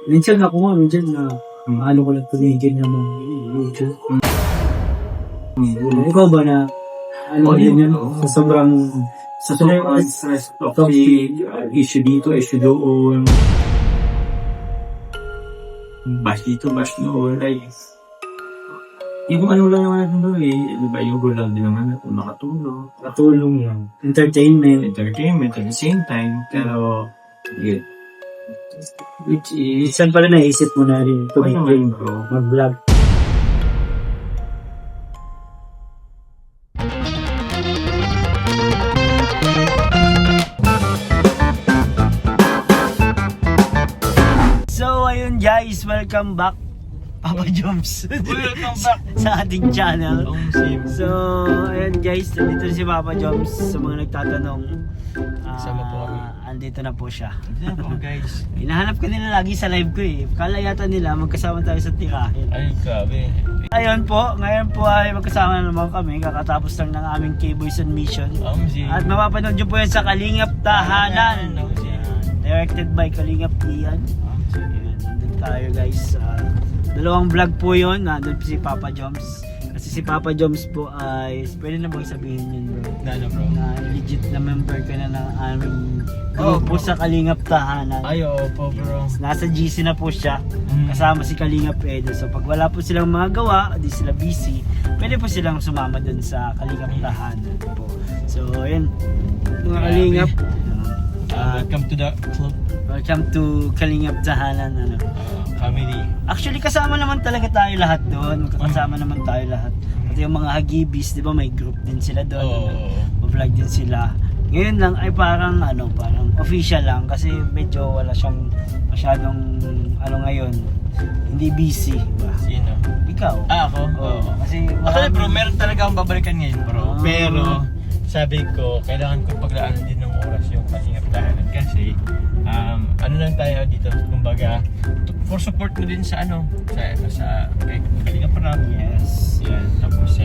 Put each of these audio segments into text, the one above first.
Minsan ako nga, minsan na ano ko lang tumigil ng mga YouTube. Ikaw ba na ano din yan? Sa sobrang Sa sobrang stress, toxic, issue dito, issue doon. Bash dito, bash doon. Like, yung ano lang naman natin doon diba, yung goal lang din naman natin makatulong. katulong lang. Entertainment. Entertainment at the same time, pero, yun. Which is, saan pala naisip mo na rin tumigil bro. mag-vlog? So, ayun guys, welcome back. Papa Joms. Welcome back. Sa ating channel. Same. So, ayun guys, nandito si Papa Joms. Sa mga nagtatanong, Kasama po kami. andito na po siya. Yan po guys. Hinahanap ko nila lagi sa live ko eh. Kala yata nila magkasama tayo sa tirahin. Ay, grabe. Ayun po, ngayon po ay magkasama na naman kami. Kakatapos lang ng aming K-Boys on Mission. At mapapanood nyo po yan sa Kalingap Tahanan. Directed by Kalingap Ian. Ayan, nandun tayo guys. Dalawang vlog po yun. Nandun po si Papa Joms. Kasi si Papa Joms po ay, pwede na bang sabihin yun bro? Ano bro? Na legit na member ka na ng aming grupo sa Kalingap Tahanan. Ay, po bro. Nasa GC na po siya. Kasama si Kalingap Edo. So pag wala po silang mga gawa, di sila busy, pwede po silang sumama dun sa Kalingap Tahanan po. So ayun, mga Kalingap. Welcome to the club. Welcome to Kalingap Tahanan. Ano. Family. Actually kasama naman talaga tayo lahat doon. Kasama naman tayo lahat. Pati yung mga Hagibis, di ba may group din sila doon. Vlog din sila. Ngayon lang ay parang parang official lang kasi medyo wala siyang masyadong ngayon. Hindi busy ba? Sino? Ikaw? Ako? Oo. Kasi Actually bro, meron talaga akong babalikan ngayon bro. Pero, sabi ko, kailangan ko paglaanan din ng oras yung Kalingap Tahanan kasi ano lang tayo dito, kumbaga for support mo din sa sa Kalingap Rap. Yes. Yan, tapos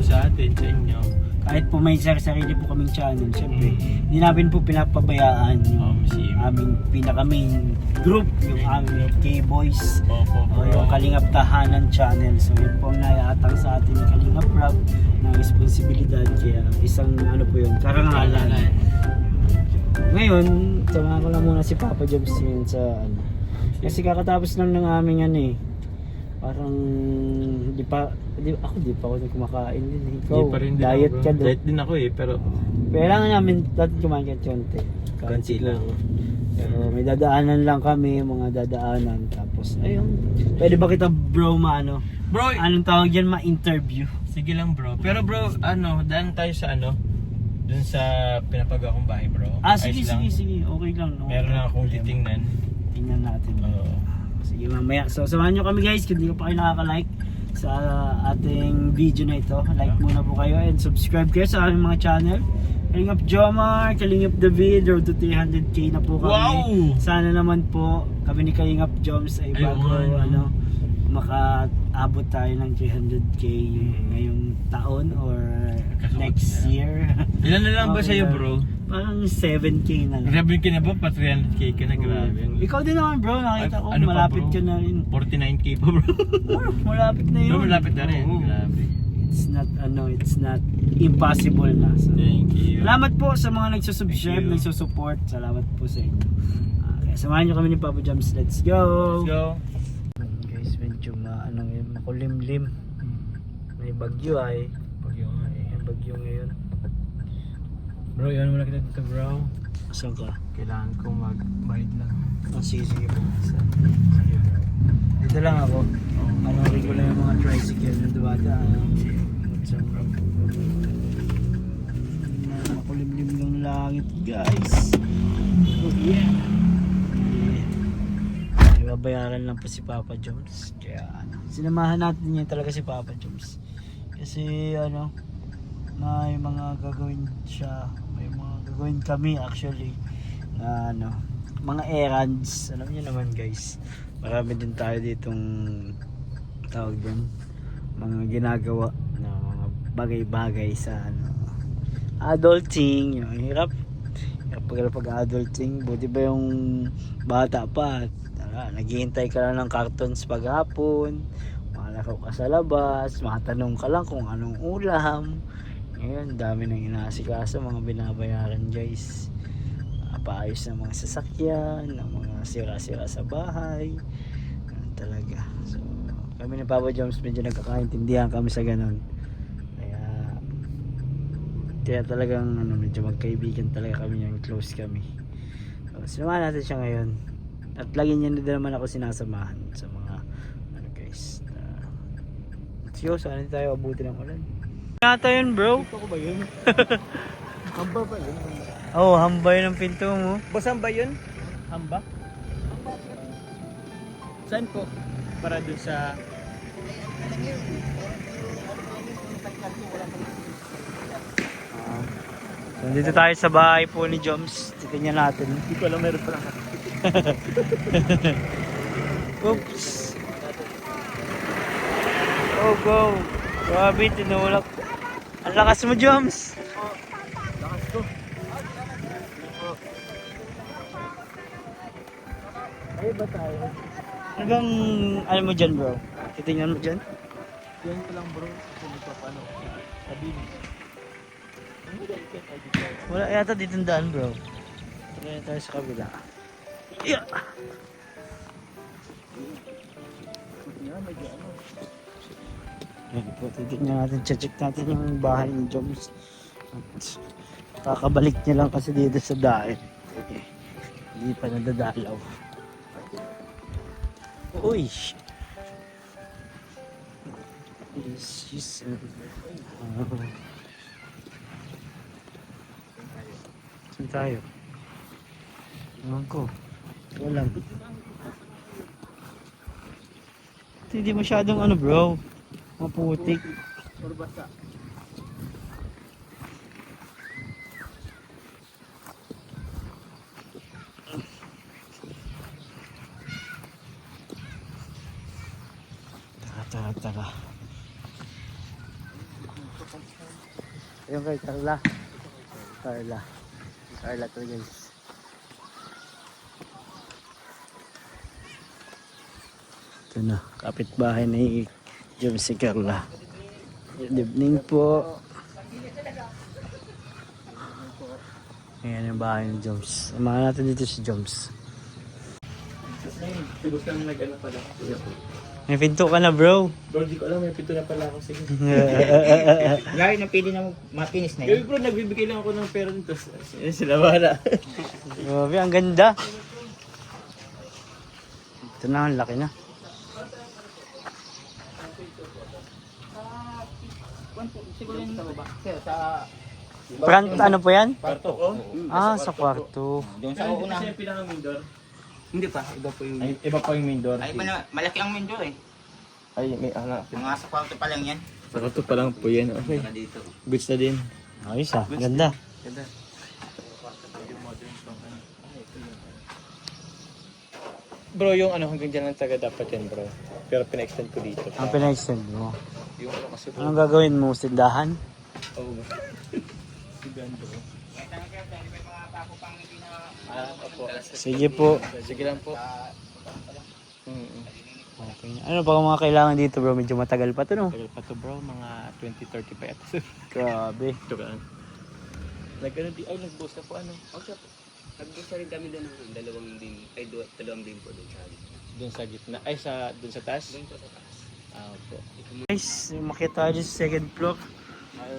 sa atin, sa inyo. Kahit po may sarili po kaming channel, syempre, hindi namin po pinapabayaan yung aming pinaka-main group, yung aming K-Boys, o yung Kalingap Tahanan channel. So yun po ang naiatang sa atin ng Kalingap Rap na responsibilidad, kaya isang po yun, karangalan. Ngayon, sama ko lang muna si Papa Jobs yun sa kasi kakatapos lang ng aming parang di pa ako kumakain din. Ikaw, diet ka doon. Diet din ako pero kailangan namin dati kumain ka konti lang. Pero may dadaanan lang kami, mga dadaanan. Tapos ayun, pwede ba kita bro Bro, anong tawag yan, ma-interview? sige lang bro. Pero bro, daan tayo sa dun sa pinapagawa kong bahay bro. Sige, okay lang. No? Meron na akong titingnan. Tingnan natin. Sige mamaya. So samahan nyo kami guys, kung di ko pa kayo nakaka-like sa ating video na ito. Like muna po kayo and subscribe kayo sa aming mga channel. Kalingap Jomar, Kalingap David, road to 300k na po kami. Wow! Sana naman po kami ni Kalingap Joms ay bago makaabot tayo ng 300k ngayong taon or next year. Ilan na lang ba sa'yo bro? Parang 7k na lang. Grabe ka na ba? Pa 300k ka na, grabe. Ikaw din naman bro, nakita ko Ano pa, malapit bro? ka na rin. 49k pa bro. Malapit na yun. Malapit na rin. Grabe. It's not impossible na. So, Thank you. salamat po sa mga nagsusubscribe, nagsusupport. Salamat po sa inyo. Okay, samahan nyo kami ni Papa Joms. Let's go! Let's go. Guys, medyo makulimlim. May bagyo ay. May bagyo ngayon. Bro, iwan mo na kita dito bro. Saan ka? Kailangan kong mag-bite lang. Sige bro. Sige bro. Dito lang ako. Panorin ko lang yung mga tricycle na dumadaan. Makulimlim ng langit guys. Oh yeah. Ibabayaran lang po si Papa Joms. Kaya sinamahan natin niya talaga si Papa Joms. Kasi may mga gagawin siya. May mga gagawin kami actually. Na mga errands. Alam niyo naman guys. Marami din tayo ditong tawag din, mga ginagawa na mga bagay-bagay sa adulting. Hirap pag adulting, buti ba yung bata pa Naghihintay ka lang ng cartons paghapon, malaro ka sa labas, matanong ka lang kung anong ulam. Ngayon, dami nang inaasikaso, mga binabayaran guys. Paayos ng mga sasakyan, ng mga sira-sira sa bahay. Ganun talaga. So, kami ni Papa Joms medyo nagkakaintindihan kami sa ganun. Kaya talagang medyo magkaibigan talaga kami, yung close kami. So, sinamahan natin siya ngayon. At lagi niya na naman ako sinasamahan sa mga guys. Siyo, saan tayo abuti ng ulan? Nata yun bro. Ito ko ba yun? Hamba ba yun? Oo, hambay ng pinto mo. Basang ba yun? Hamba? Saan po? Para dun sa... So, dito tayo sa bahay po ni Joms. Titignan natin. Hindi ko alam, meron pa lang. Oops. Oh, go. Grabe, tinulak. Ang lakas mo, Joms. Lakas ko. Ay ba tayo? Ano bang, ano mo dyan bro? Titingnan mo dyan? Yan ko lang bro. Kasi nagpapano. Sabihin. Wala yata dito ang daan bro. Tingnan tayo sa kabila. Yeah. Yan po, titignan natin, check natin yung bahay ni Joms. Kakabalik niya lang kasi dito sa daan. Okay. Hindi pa nadadalaw. Uy! Yes. Saan tayo? Ewan ko. Walang. Hindi masyadong ano bro. Maputik. Or basta. Tara. Ayun kay Carla. Carla to guys. Ito na, kapitbahay ni Joms si Carla. Good evening po. Ayan yung bahay ni Joms. Samahan natin dito si Joms. Gusto nang nag-ano pala. May pinto ka na bro. Bro, di ko alam. May pinto na pala ako. Sige. Gaya na pili na mapinis na Gabi yun. bro, nagbibigay lang ako ng pera nito. Sila bahala. Grabe, ang ganda. Ito na, ang laki na. Siguro yung sa Front, ano po yan? Kwarto ko. Ah, sa kwarto. doon sa una. Kasi yung pinaka-main door. Hindi pa, iba po yung... Ay, iba pa yung main door. Ay, malaki ang window eh. Ay, may anak. Mga sa kwarto pa lang yan. Sa kwarto pa lang po yan. Okay. Saka dito. Goods na din. Ayos ah, ganda. Ganda. Bro, yung ano hanggang dyan lang taga dapat yan bro. Pero pina-extend ko dito. Ang pina-extend mo. Yung ano kasi bro. Anong gagawin mo? Sindahan? Oo ba? Sigan bro. Opo. Sige po. Sige lang po. Okay. Ano pa kung mga kailangan dito bro? Medyo matagal pa to no? Tagal pa to bro, mga 20-30 pa yata. Grabe. Ito ka. Nag-ano di, ay nag-boast na po ano. Okay. Nag-gusto rin kami doon ng dalawang beam po doon sa Doon sa gitna, ay sa doon sa taas. doon po sa taas. Ah, po. Guys, makita tayo sa second floor.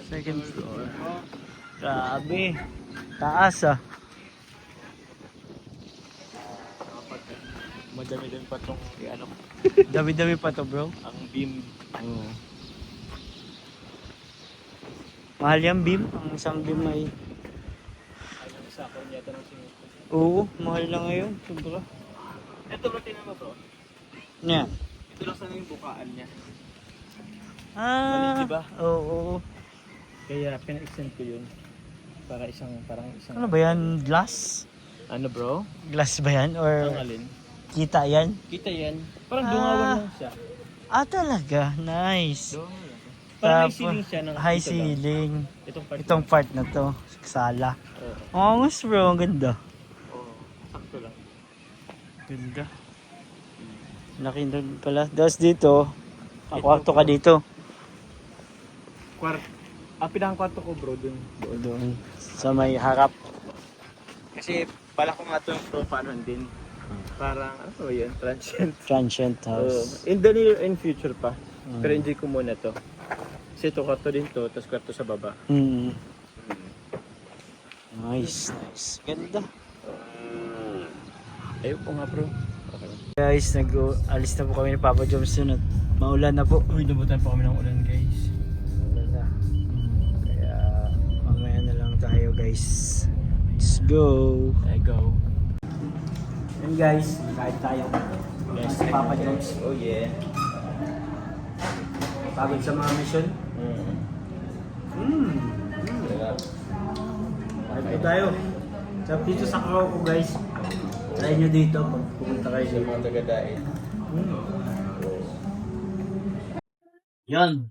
Second floor. Grabe. Taas ah. Madami din pa tong ano, Dami-dami pa to bro. ang beam. Mahal yan beam. Ang isang beam ay... Ayun sa akin yata ng singit. Oo, mahal na ngayon. Sobra. Ito bro, tingnan mo bro. Yan. Ito lang sana yung bukaan niya. Ah, Maliit, diba? oo. Kaya pina-extend ko yun. Para parang isang... Ano ba yan? Glass? Ano bro? Glass ba yan? Ang Or alin? kita yan? Kita yan. Parang dungawan lang siya. Ah, talaga? Nice. Dungawan lang. Parang high Tapos, ceiling siya ng high ito lang. ceiling. Itong part. Itong part na to. Sala. Oo. Angas bro, ang ganda. Oo. Sakto lang. Ganda. Laki doon pala. Tapos dito, kwarto ka dito. Pinakakwarto ko bro dun. Doon. Sa may harap. Kasi pala ko nga ito bro, paano din. Parang, ano ba yun? Transient. Transient house. In the near and future pa. Pero enjoy ko muna to. Kasi ito kwarto din to, tapos kwarto sa baba. Mm. Nice, nice. Ganda. Ayun po nga bro. Okay. Guys, nag-alis na po kami ni Papa Johnson at maulan na po. Uy, nabutan po kami ng ulan guys. Maulan na. Kaya mamaya na lang tayo guys. Let's go. I go. And guys, kahit tayo. Yes, Si Papa Jones. Oh yeah. Pagod sa mga mission. Kahit tayo. Sa dito sa Croco guys. Try nyo dito pag pumunta kayo Sa mga taga-dait. Yan.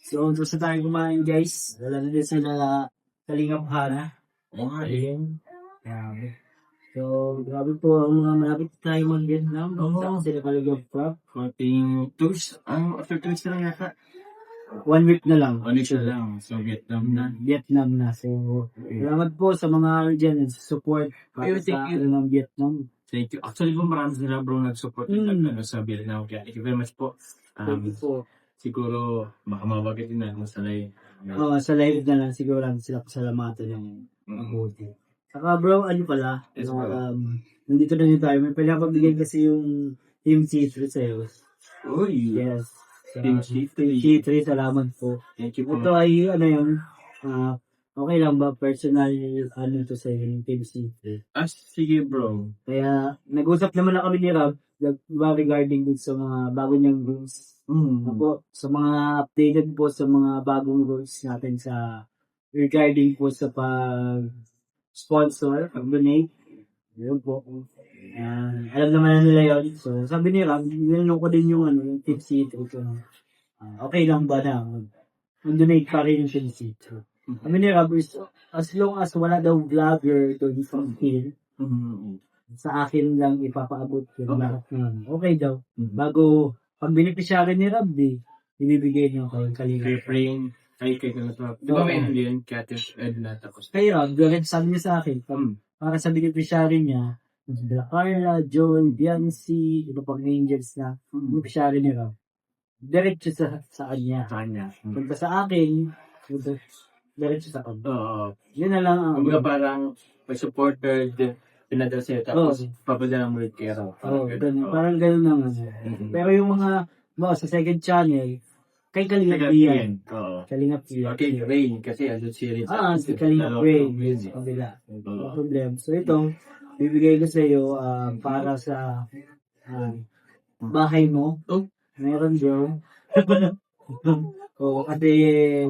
So, doon sa tayo kumain guys. Wala na din sila Kalingap Hana. Ayun. Grabe. So, grabe po ang mga malapit tayo mag-Vietnam. Sa sila Kalingap Prop. Konting tours. After 2 weeks na lang yata. 1 week na lang. 1 week na lang. So, Vietnam na. Vietnam na. So, salamat po sa mga dyan support para Thank sa you. ng Vietnam. Thank you. Actually po marami sila bro nag-support sa Vietnam. Kaya thank you very much po. Thank you po. Siguro baka mabagay din na masalay. Sa live na lang siguro lang sila pasalamatan ng mabuti. Saka bro, ano pala? Yes, bro. Nandito na din tayo. May pinapabigay kasi yung Team C3 sa'yo. Uy! Yes. Team C3. C3, salamat po. Thank you po. Ito ay, ano yun, okay lang ba? Personal, ano to sa yung Team C3. Sige bro. Kaya, nag-usap naman na kami ni Rob regarding dun sa mga bago niyang rules. Ako, sa mga updated po sa mga bagong rules natin sa regarding po sa pag-sponsor, pag-donate. Yun po. Alam naman na nila yun. So, sabi ni Rob, ginanong ko din yung yung Team C3 ko. Okay lang ba na mag-donate pa rin yung Team C3? Sabi ni Rob, as long as wala daw vlogger doon from here, sa akin lang ipapaabot yung lahat ng okay daw. Bago, pag beneficiary ni Rob, ibibigay niyo kay Kalingap. Refrain. Kay Kalingap. Di ba may ano yun? Kaya Edna tapos. Kay Rob, direct sabi niya sa akin, para sa beneficiary niya, Bella Carla, Joel, Biancy, iba pang angels na beneficiary ni Rob. Diretso sa kanya. Sa kanya. Punta sa akin, diretso sa kanya. Oo. Yun na lang ang... Kumbaga parang may supporter pinadala sa'yo tapos papadala mo ulit kay Rob. Ganun. Parang ganun naman. Pero yung mga sa second channel, kay Kalingap yan. Oo. Kalingap yan. Okay, Rain. Kasi ano series. Si Kalingap Rain. Kabila. No problem. So ito, bibigay ko sa iyo para sa bahay mo. Meron bro. Kasi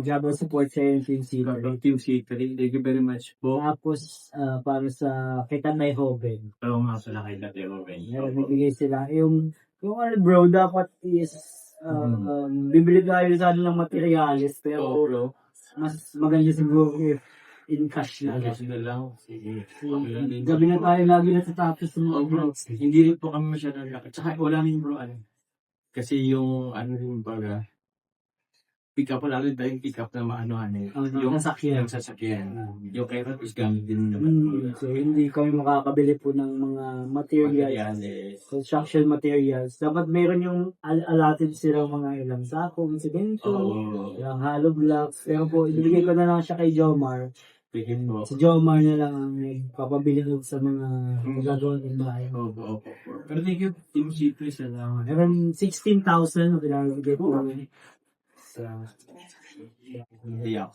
job support sa yung Team C3. Team C3. Thank you very much po. Tapos para sa kay Tanay Hoben. Oo nga sila kay Dati Robin. Meron bibigay sila. Yung ano bro, dapat is bibili tayo sana ng materials. Pero bro. mas maganda siguro if in cash na. Kasi na lang. Sige. Gabi na tayo lagi natatapos ng mga Bro, vlogs. hindi rin po kami masyadong lakad. Tsaka wala rin bro, kasi yung rin baga, pick up po lalo tayong pick up na maanohan Yung sasakyan. Yung sasakyan. Yung kay Rat is gamit din naman. So hindi kami makakabili po ng mga materials. Construction materials. Dapat meron yung allotted silang mga ilang sako, semento, ilang hollow blocks. Pero po, ibigay ko na lang siya kay Jomar. Tingin mo. Si Jomar na lang ang papabili sa mga magagawa ng bahay. Opo. Pero thank you, Team C3, salamat. Meron 16,000 na pinagigay po kami. Yeah.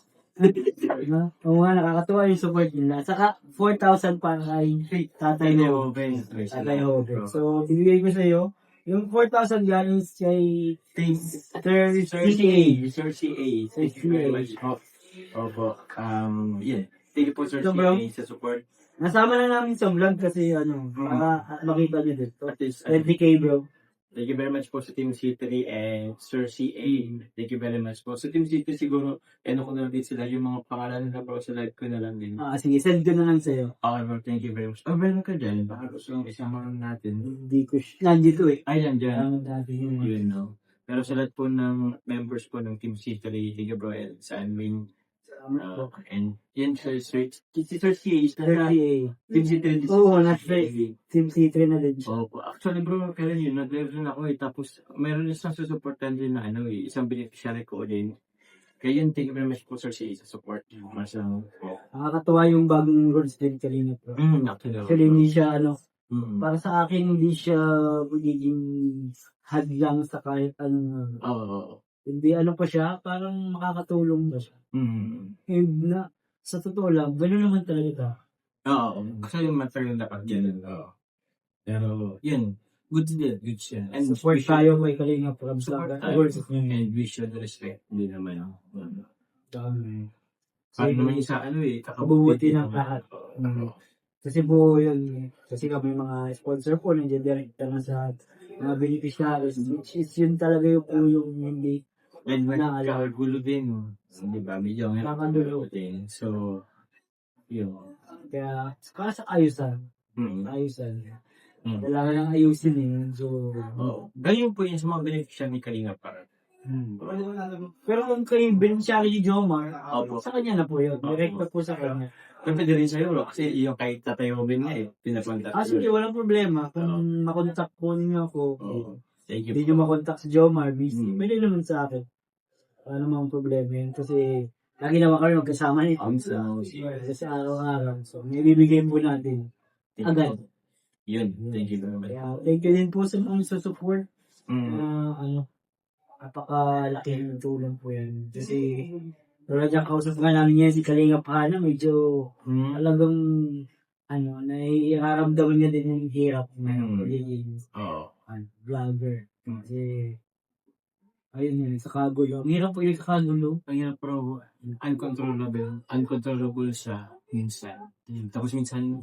Oo nga, nakakatuwa yung support nila. Saka 4,000 para kay Tatay Hoben. Tatay Hoben. So, bibigay ko sa iyo. Yung 4,000 galing kay Sir CA. Thank you very much. Opo. Yeah. Thank you po, Sir Ito, bro. CA, sa support. Nasama na namin sa vlog kasi para makita nyo dito. At least, 20k bro. Thank you very much po sa Team C3 and Sir CA. Thank you very much po. Sa Team C3 siguro, ano ko na lang din sila, yung mga pangalan na po sa live ko na lang din. Sige, send ko na lang sa'yo. Okay bro, thank you very much. Oh, meron ka dyan. Baka gusto nang isama lang natin. Hindi ko, nandito eh. Ay, yan dyan. Dati yun. Yun, no. Pero sa lahat po ng members po ng Team C3, thank you bro, and sa Anwin. And yan, Sir CA. Sir CA is na Team C3. Oo, nasa Team C3 na din siya. Opo. Actually bro, kaya yun, nag-level ako eh. Tapos, meron isang susuportan din na isang beneficiary ko din. Kaya yun, thank you very much po Sir CA sa support. Masang, Nakakatuwa yung bagong rules din kanina po. Actually, hindi siya para sa akin, hindi siya magiging hadlang sa kahit anong hindi pa siya, parang makakatulong ba siya. And na, sa totoo lang, gano'n naman talaga ito. Oo. Kasi yung matagal dapat ganun. Pero, yun. Good din. Good siya. And Support tayo kay Kalinga from Support Vlog. tayo. And we should respect. Hindi naman. Para naman yung sa Kabubuti ng lahat. Kasi po yun, kasi kami mga sponsor po, nandiyan direkta na sa mga beneficiaries. Which is yun talaga yung hindi and gulo din. Di ba? Medyo nakadulo din. So, yun. Kaya sa ayusan. Ayusan. Kailangan lang ayusin eh. So, ganyan po yun sa mga beneficiary ni Kalinga para. Pero kung kayo beneficiary ni Jomar, sa kanya na po yun. Direct po sa kanya. Pwede rin sa'yo, kasi yung kahit tatay mo din nga pinapunta. Sige, walang problema. Kung makontak po ninyo ako, thank you. hindi nyo makontak si Jomar, busy. Pwede naman sa akin. Ano mang problema yun. Kasi, lagi naman kami magkasama nito. Kasi araw-araw. So, nilibigay po natin. Agad. Yun. Thank you very much. Thank you din po sa mga support. Napakalaking tulong po yan. Kasi, tulad yung kausap nga namin yan, si Kalinga Pana, medyo talagang, naiaramdaman niya din yung hirap na pagiging vlogger. Kasi, ayun yun, sa kagulo. Ang hirap po yung kakagulo. Ang hirap pero uncontrollable siya minsan. Tapos minsan,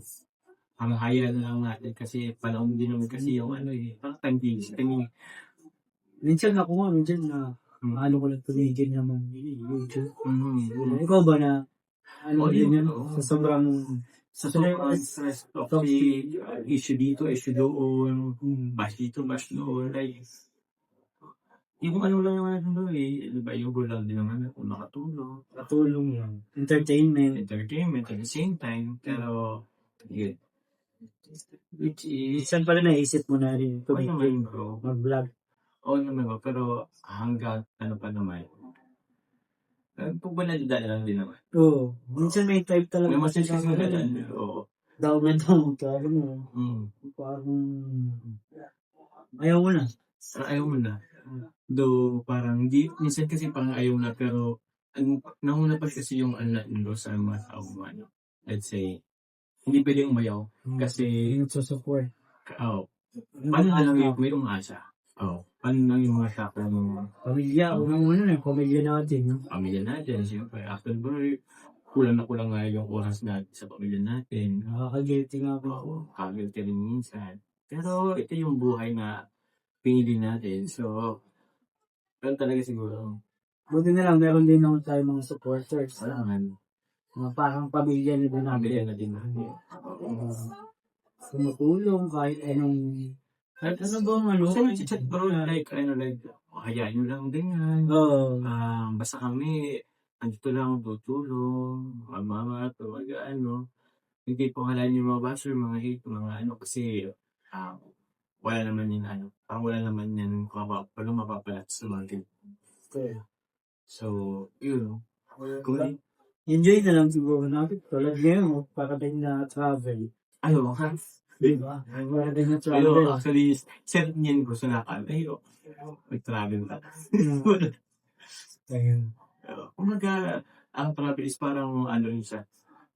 ang haya na lang natin kasi panahon din naman kasi yung parang timing. Minsan ako nga, ko lang tumigil naman YouTube. Ikaw ba na, din yun? Sa sobrang stress, toxic, issue dito, issue doon, bash dito, bash doon, like, yung lang yung diba, yung goal lang din naman kung makatulong. Katulong yan. Entertainment at the same time, pero, yun. Which is, minsan pala naisip mo na rin naman bro. mag-vlog. Oo naman bro, pero hanggang pa naman. Pag ba nadadala lang din naman? Oo. Minsan may type talaga. May mas nagsisimula. Oo. Daw ka, alam mo. Parang, ayaw mo na. Ayaw mo na. Though, parang, minsan kasi parang ayaw na, pero, nauna pa kasi yung sa mga tao mo, let's say, hindi pwede umayaw. Kasi, yung susupport. paano na lang yung may umasa? Paano lang yung mga shaka ng Pamilya, unang-una pamilya natin. Pamilya natin, siyempre. After birth, kulang nga yung oras natin sa pamilya natin. Nakaka-guilty nga po. Kagilty rin minsan. Pero, ito yung buhay na pinili natin. So, pero talaga siguro. Buti na lang, meron din naman tayo mga supporters. Wala man. Mga parang pamilya na din namin. Pamilya na din natin. Tumutulong kahit anong... Kahit ano ba Kasi nag-chat bro, like, hayaan nyo lang din yan. Basta kami, andito lang, tutulong, mama, hindi po halaan yung mga basher, mga hate, mga kasi, wala naman yun, parang wala naman yan, mapapalat sa mga So, yun. Enjoy na lang siguro natin. Tulad ngayon, para din na travel. Diba? Para din na travel. Actually, set niyan gusto na mag-travel na. Ayun. Kung ang travel is parang siya.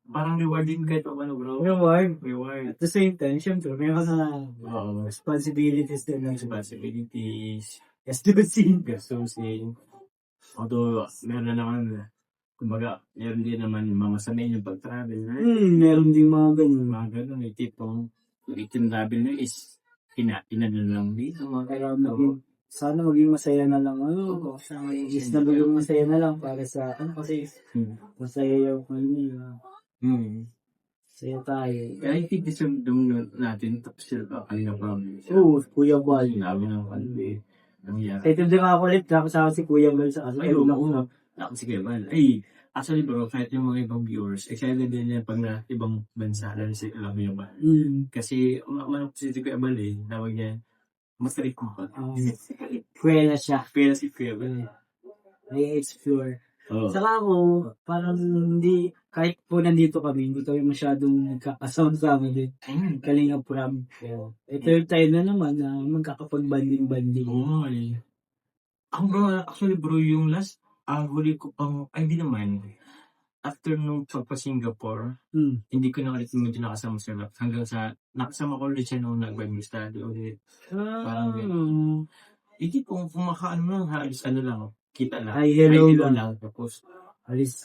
Parang rewarding kahit pa bro. Reward. Reward. At the same time, syempre, may mga responsibilities din. Responsibilities. Gastusin. Although, meron naman, kumbaga, meron din naman yung mga sanay yung pag-travel na. Meron din mga ganun. Mga ganun, tipong, travel na is inano lang dito, mga Kaya sana maging masaya na lang. Is na maging masaya na lang para sa akin. Kasi masaya yung masaya tayo. Kaya I think deserve natin tapos sila kanina promise. Oo, Kuya Bal. Sinabi ng kalbi. Nangyari. Ito din ako ulit. Kasama si Kuya Bal sa Ay, oo. Ako si Kevin. Ay, actually bro, kahit yung mga ibang viewers, excited din yan pag na ibang bansa na si alam mo yung ba. Kasi, umaman ko si Kuya Bal eh, tawag niya, masarap ko pa. Kuya siya. Pero si Kuya Bal. May explore. Oo. Saka ako, parang hindi, kahit po nandito kami, hindi kami masyadong nagkakasama-sama din. Kalinga Pram. Ito yung time na naman na magkakapag-banding-banding. Oo, eh. Ako bro, actually bro, yung last, huli ko pang, ay hindi naman, after nung pagpa-Singapore, hindi ko na ulit medyo nakasama sa lab. Hanggang sa, nakasama ko ulit siya nung nag-Bible study ulit. Parang ganun. Hindi kung kumakaano lang, halos ano lang, kita lang. Ay, hello lang. Tapos, Alis.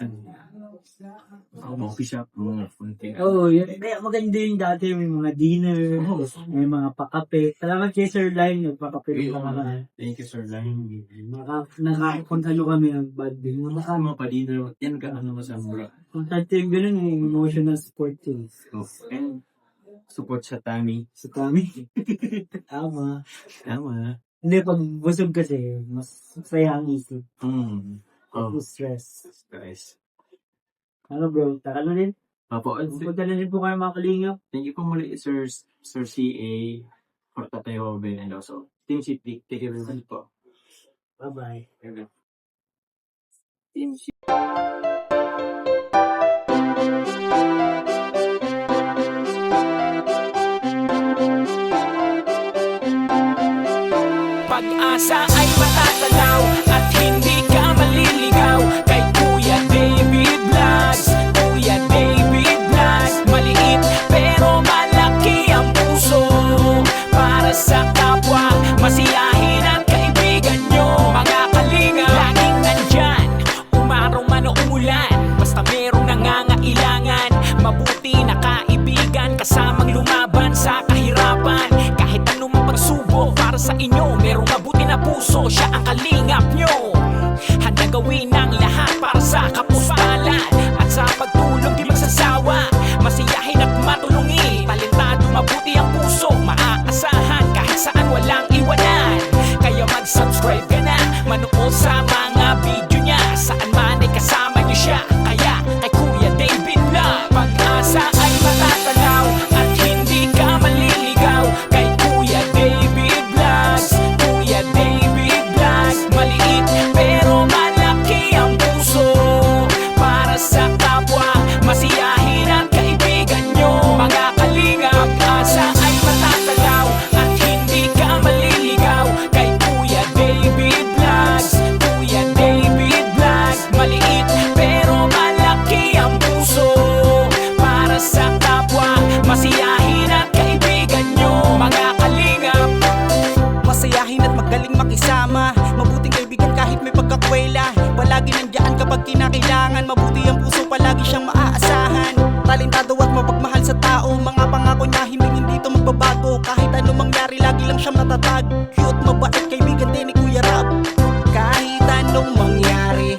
coffee shop, mga funti. Oo, kaya maganda yung dati, may mga dinner, may mga pakape. Salamat kay Sir Line, nagpakape ng mga Thank you, Sir Lion. nakakapunta kami ng banding. Mga pa-dinner, yan ka, ano masama bro. Constante yung ganun, yung emotional support yun. And, support sa Tami. Sa kami. Tama. Tama. Hindi, pag busog kasi, mas saya ang isip. Oh, Stress. guys. Ano bro, taka na rin. Papo, Punta na rin po kayo mga kalingap. thank you po muli, Sir CA, for Tatay Hoben, and also Team City. Take care everyone po. Bye-bye. Team City. Pag-asa ay matatanaw at hindi ka maliligaw kay Kuya David Vlogs. Kuya David Vlogs, maliit pero malaki ang puso para sa kapwa, masiyahin at kaibigan nyo. Mga kalinga, laging nandyan, umaraw man o umulan, basta merong nangangailangan. Mabuti na kaibigan, kasamang lumaban sa kahirapan. Kahit anumang pagsubok para sa inyo, merong mabuti na puso, siya ang kalingap nyo. Handa gawin ang lahat para sa kapustalan at sa pagtulong di magsasawa, masiyahin at matulungin. Talentado, mabuti ang puso, maaasahan kahit saan walang iwanan. Kaya mag-subscribe ka na, manood sa mga video niya, saan man ay kasama niyo siya. Kaya kay Kuya David Vlog, pag-asa ay matatanaw at hindi ka maliligaw kay Kuya David Vlogs. Kuya David Vlogs, maliit pero malaki ang puso para sa kapwa, masiyahin at kaibigan nyo. Mga kalinga, pag-asa ay matatanaw at hindi ka maliligaw kay Kuya David Vlogs. Kuya David Vlogs, maliit pero malaki ang puso para sa kapwa, masiyahin at kaibigan nyo. Mga kalingap, masayahin at magaling makisama, mabuting kaibigan kahit may pagkakwela. Palagi nandiyan kapag kinakailangan, mabuti ang puso, palagi siyang maaasahan. Talentado at mapagmahal sa tao, mga pangako niya hindi ito magbabago. Kahit anong mangyari, lagi lang siyang natatag. Cute, mabait, kaibigan din ni Kuya Rab. Kahit anong mangyari,